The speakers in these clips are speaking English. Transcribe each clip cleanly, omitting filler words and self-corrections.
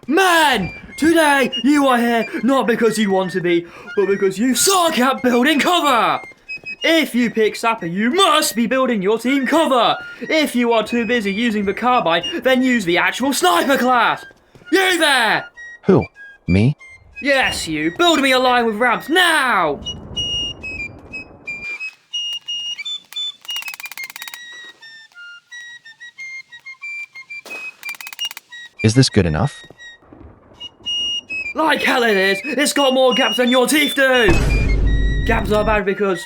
Man! Today, you are here not because you want to be, but because you suck at building cover! If you pick sapper, you must be building your team cover! If you are too busy using the carbine, then use the actual sniper class! You there! Who? Me? Yes, you! Build me a line with ramps, now! Is this good enough? Like hell it is! It's got more gaps than your teeth do! Gaps are bad because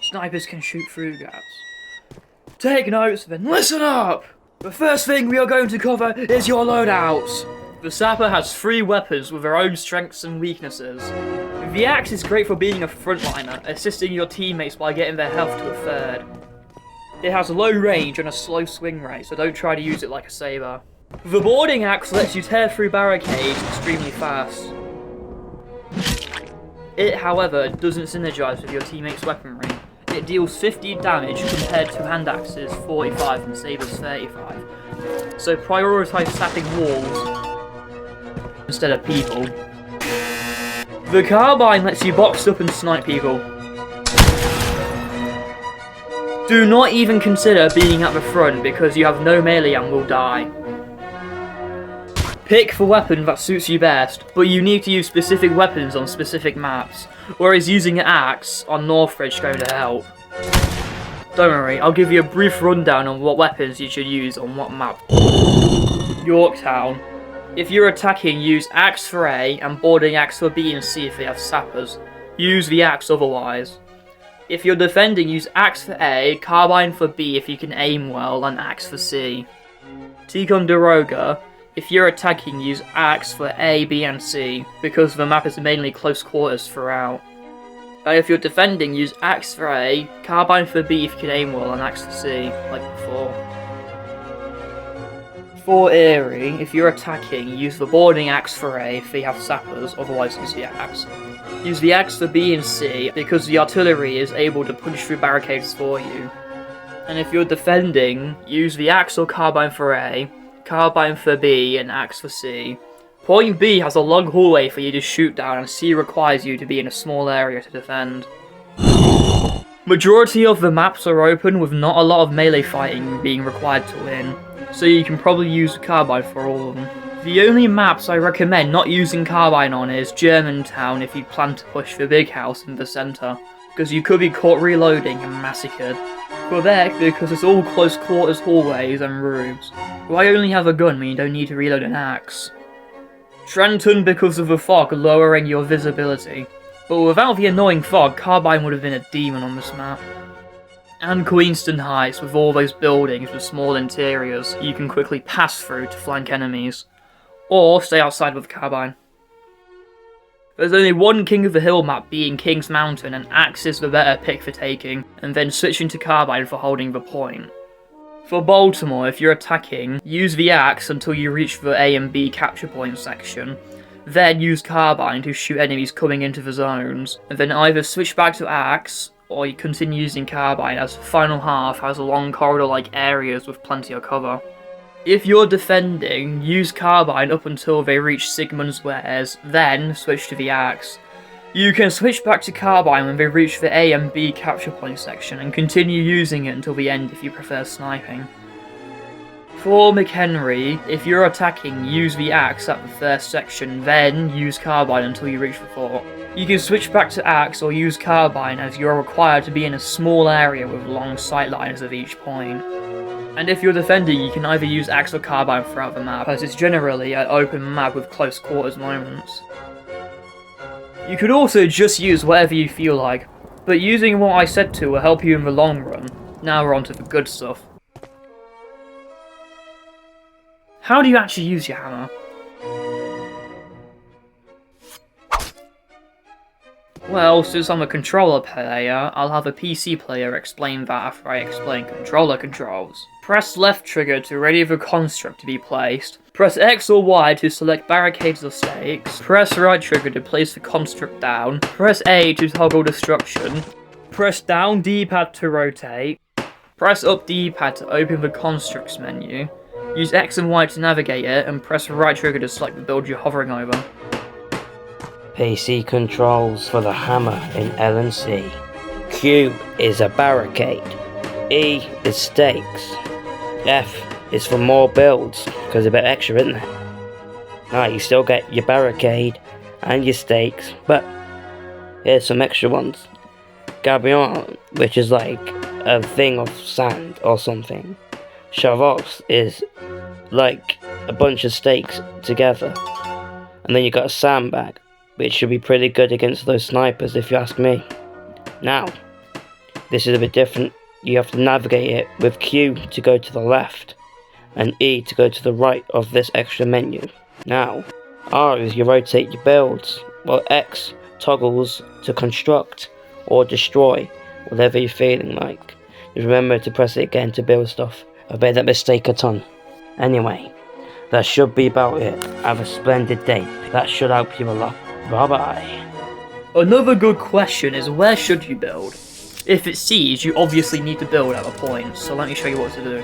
snipers can shoot through gaps. Take notes, then listen up! The first thing we are going to cover is your loadouts. The sapper has 3 weapons with their own strengths and weaknesses. The axe is great for being a frontliner, assisting your teammates by getting their health to a third. It has low range and a slow swing rate, so don't try to use it like a saber. The boarding axe lets you tear through barricades extremely fast. It, however, doesn't synergize with your teammates' weaponry. It deals 50 damage compared to hand axes 45 and sabers 35. So prioritize sapping walls instead of people. The carbine lets you box up and snipe people. Do not even consider being at the front because you have no melee and will die. Pick the weapon that suits you best, but you need to use specific weapons on specific maps, whereas using an axe on Northridge is going to help. Don't worry, I'll give you a brief rundown on what weapons you should use on what map. Yorktown. If you're attacking, use axe for A and boarding axe for B and C if they have sappers. Use the axe otherwise. If you're defending, use axe for A, carbine for B if you can aim well, and axe for C. Ticonderoga. If you're attacking, use axe for A, B and C, because the map is mainly close quarters throughout. And if you're defending, use axe for A, carbine for B if you can aim well, and axe for C, like before. For Erie, if you're attacking, use the boarding axe for A if they have sappers, otherwise use the axe. Use the axe for B and C, because the artillery is able to punch through barricades for you. And if you're defending, use the axe or carbine for A, carbine for B, and axe for C. Point B has a long hallway for you to shoot down, and C requires you to be in a small area to defend. Majority of the maps are open with not a lot of melee fighting being required to win, so you can probably use the carbine for all of them. The only maps I recommend not using carbine on is Germantown if you plan to push the big house in the centre, because you could be caught reloading and massacred. Quebec because it's all close quarters hallways and rooms. Why only have a gun when you don't need to reload an axe? Trenton because of the fog lowering your visibility, but without the annoying fog, carbine would have been a demon on this map. And Queenston Heights with all those buildings with small interiors you can quickly pass through to flank enemies, or stay outside with carbine. There's only one King of the Hill map being King's Mountain, and axe is the better pick for taking, and then switching to carbine for holding the point. For Baltimore, if you're attacking, use the axe until you reach the A and B capture point section, then use carbine to shoot enemies coming into the zones, and then either switch back to axe, or you continue using carbine as the final half has long corridor-like areas with plenty of cover. If you're defending, use carbine up until they reach Sigmund's Wares, then switch to the axe. You can switch back to carbine when they reach the A and B capture point section and continue using it until the end if you prefer sniping. For McHenry, if you're attacking, use the axe at the first section, then use carbine until you reach the fort. You can switch back to axe or use carbine as you're required to be in a small area with long sight lines at each point. And if you're defending, you can either use axe or carbine throughout the map, as it's generally an open map with close quarters moments. You could also just use whatever you feel like, but using what I said to will help you in the long run. Now we're on to the good stuff. How do you actually use your hammer? Well, since I'm a controller player, I'll have a PC player explain that after I explain controller controls. Press left trigger to ready the construct to be placed. Press X or Y to select barricades or stakes. Press right trigger to place the construct down. Press A to toggle destruction. Press down D-pad to rotate. Press up D-pad to open the constructs menu. Use X and Y to navigate it, and press the right trigger to select the build you're hovering over. PC controls for the hammer in L and C. Q is a barricade. E is stakes. F is for more builds, because a bit extra, isn't it? Alright, you still get your barricade and your stakes, but here's some extra ones. Gabion, which is like a thing of sand or something. Chavos is like a bunch of stakes together. And then you got a sandbag, which should be pretty good against those snipers if you ask me. Now, this is a bit different. You have to navigate it with Q to go to the left and E to go to the right of this extra menu. Now, R is you rotate your builds, while X toggles to construct or destroy, whatever you're feeling like. Just remember to press it again to build stuff. I made that mistake a ton. Anyway, that should be about it. Have a splendid day. That should help you a lot. Bye bye. Another good question is, where should you build? If it's siege, you obviously need to build at a point, so let me show you what to do.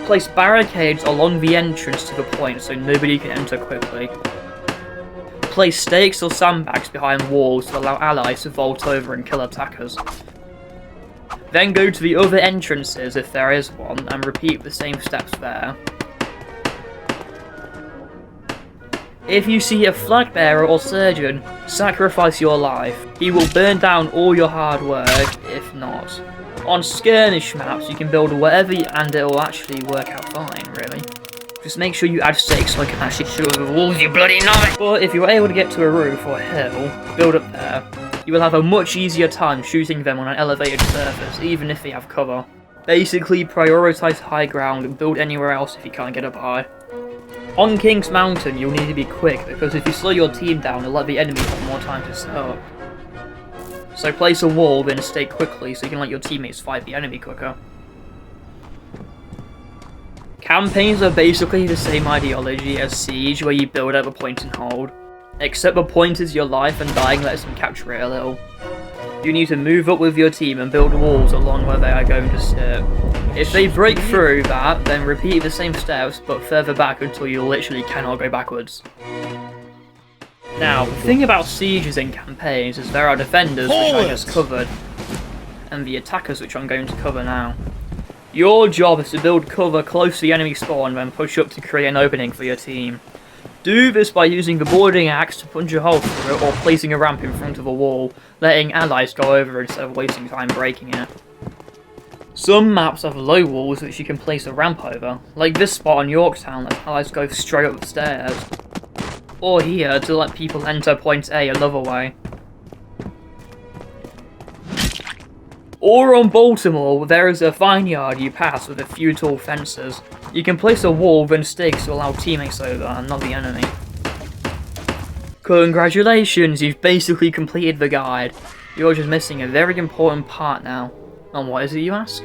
Place barricades along the entrance to the point so nobody can enter quickly. Place stakes or sandbags behind walls to allow allies to vault over and kill attackers. Then go to the other entrances if there is one, and repeat the same steps there. If you see a flag bearer or surgeon, sacrifice your life. He will burn down all your hard work, if not. On skirmish maps, you can build whatever and it will actually work out fine, really. Just make sure you add stakes so I can actually shoot the walls, you bloody knife! But if you're able to get to a roof or hill, build up there. You will have a much easier time shooting them on an elevated surface, even if they have cover. Basically, prioritize high ground and build anywhere else if you can't get up high. On King's Mountain, you'll need to be quick, because if you slow your team down, you'll let the enemy have more time to set up. So place a wall, then stake quickly so you can let your teammates fight the enemy quicker. Campaigns are basically the same ideology as Siege, where you build at a point and hold. Except the point is your life and dying lets them capture it a little. You need to move up with your team and build walls along where they are going to sit. If they break through that, then repeat the same steps but further back until you literally cannot go backwards. Now, the thing about sieges in campaigns is there are defenders, which I just covered, and the attackers, which I'm going to cover now. Your job is to build cover close to the enemy spawn, then push up to create an opening for your team. Do this by using the boarding axe to punch a hole through it, or placing a ramp in front of a wall, letting allies go over instead of wasting time breaking it. Some maps have low walls which you can place a ramp over, like this spot on Yorktown that allies go straight up the stairs. Or here to let people enter point A another way. Or on Baltimore, there is a vineyard you pass with a few tall fences. You can place a wall then stakes to allow teammates over and not the enemy. Congratulations, you've basically completed the guide. You're just missing a very important part now. And what is it, you ask?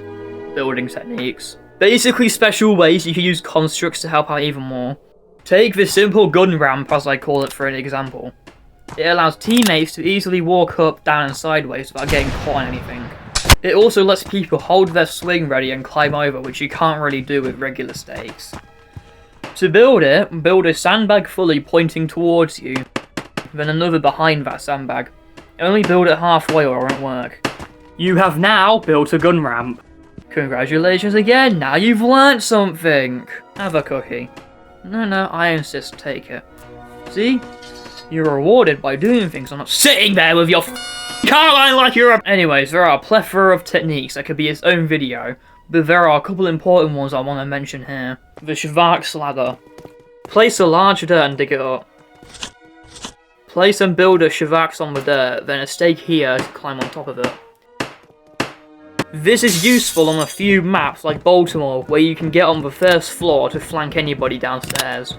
Building techniques. Basically special ways you can use constructs to help out even more. Take the simple gun ramp, as I call it, for an example. It allows teammates to easily walk up, down and sideways without getting caught on anything. It also lets people hold their swing ready and climb over, which you can't really do with regular stakes. To build it, build a sandbag fully pointing towards you, then another behind that sandbag. Only build it halfway or it won't work. You have now built a gun ramp. Congratulations again, now you've learnt something. Have a cookie. No, I insist, take it. See? You're rewarded by doing things and not sitting there with your car line like you're a... Anyways, there are a plethora of techniques that could be its own video, but there are a couple important ones I want to mention here. The Shvark's ladder. Place a large dirt and dig it up. Place and build a Shvark's on the dirt, then a stake here to climb on top of it. This is useful on a few maps like Baltimore, where you can get on the first floor to flank anybody downstairs.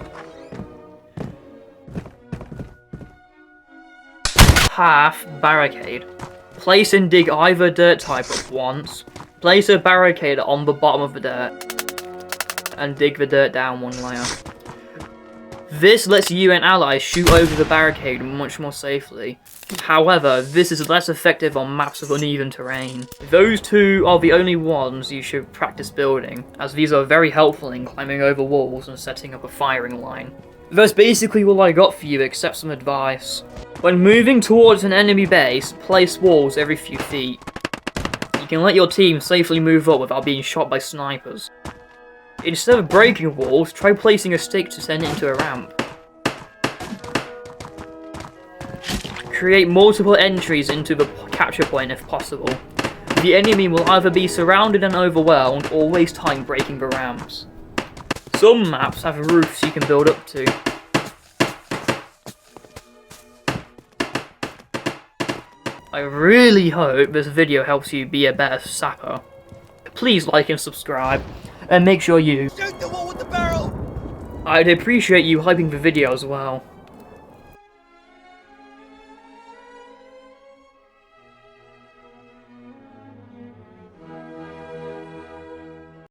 Half barricade. Place and dig either dirt type up once. Place a barricade on the bottom of the dirt. And dig the dirt down one layer. This lets you and allies shoot over the barricade much more safely. However, this is less effective on maps with uneven terrain. Those two are the only ones you should practice building, as these are very helpful in climbing over walls and setting up a firing line. That's basically all I got for you except some advice. When moving towards an enemy base, place walls every few feet. You can let your team safely move up without being shot by snipers. Instead of breaking walls, try placing a stick to send it into a ramp. Create multiple entries into the capture point if possible. The enemy will either be surrounded and overwhelmed or waste time breaking the ramps. Some maps have roofs you can build up to. I really hope this video helps you be a better sapper. Please like and subscribe, and make sure you shoot the wall with the barrel. I'd appreciate you hyping the video as well.